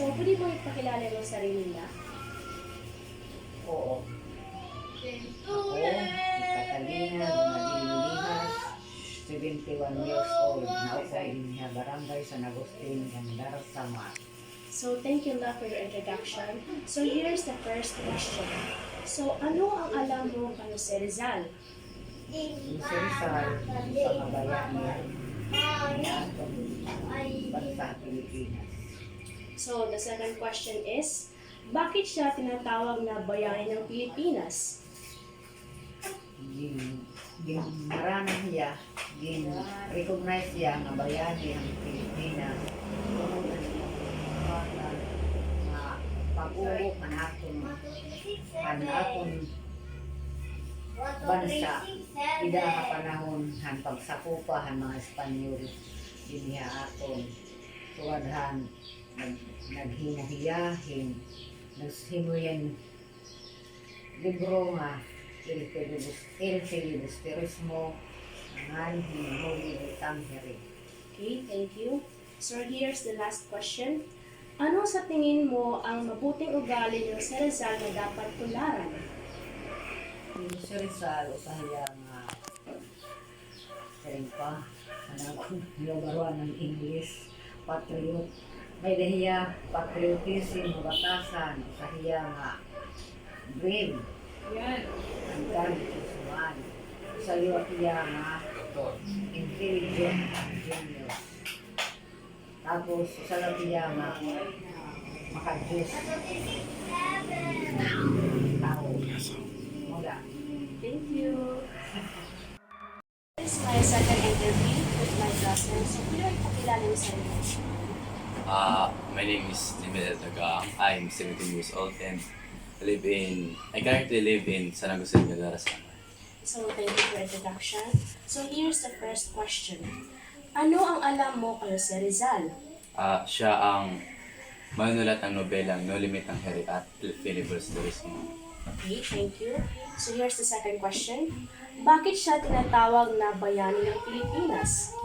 So, pwede mo ipakilala yung sarili na? Oo. Ako, si Catalina Dumadilihas, 71 years old, naukay din niya barangay San Agustin, Gandar, Samar. So, thank you na for your introduction. So, here's the first question. So, ano ang alam mo kay Jose Rizal? Yung si Rizal, sa mabayani, niya itong bansa Pilipinas. So, the second question is, bakit siya tinatawag na bayani ng Pilipinas? Maranang niya, recognize niya nga bayani ng Pilipinas. Pag-uok manakon bansa, ida ka panahon han pagsakupa han mga Espanyol dinhi aton tuwadhan naghinahiyahin naghimuyan libro nga El Filibusterismo ang hinuli itang heri. Okay, thank you. So, here's the last question. Ano sa tingin mo ang mabuting ugali ng Jose Rizal na dapat tularan? Yung si Rizal, usahiya nga sering pa anakong nilabaruan ng English, patriot. May dahiya, patriotism, batasan, usahiya nga brave. Ang dami kisuan. Usahiya tiya nga intelligent and genius. Tapos, usahiya tiya nga makadiyos. Tao. Mula. Thank you. This is my second interview with my classmates. So, pwede mo ipakilala yung sarili mo? My name is Nimel Dagang. I'm 17 years old and I currently live in San Agustin, Gandara, Samar. So, thank you for introduction. So, here's the first question. Ano ang alam mo kay Jose Rizal? Siya ang manunulat ng nobelang No Limit ang Heri at Filibusterismo. Okay, thank you. So, here's the second question. Bakit siya tinatawag na bayani ng Pilipinas?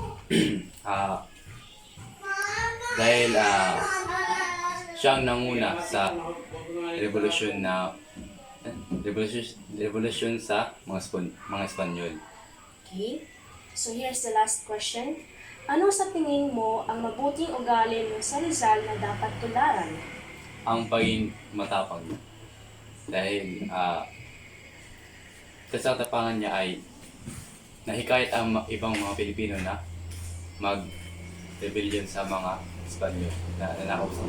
Dahil siya ang nanguna sa revolusyon sa mga Espanyol. Okay. So, here's the last question. Ano sa tingin mo ang mabuting ugali ng Jose Rizal na dapat tularan? Ang pagiging matapang. Dahil sa katapangan niya ay nahikayat ang ibang mga Pilipino na mag-rebellion sa mga Espanyol na nanakaw sa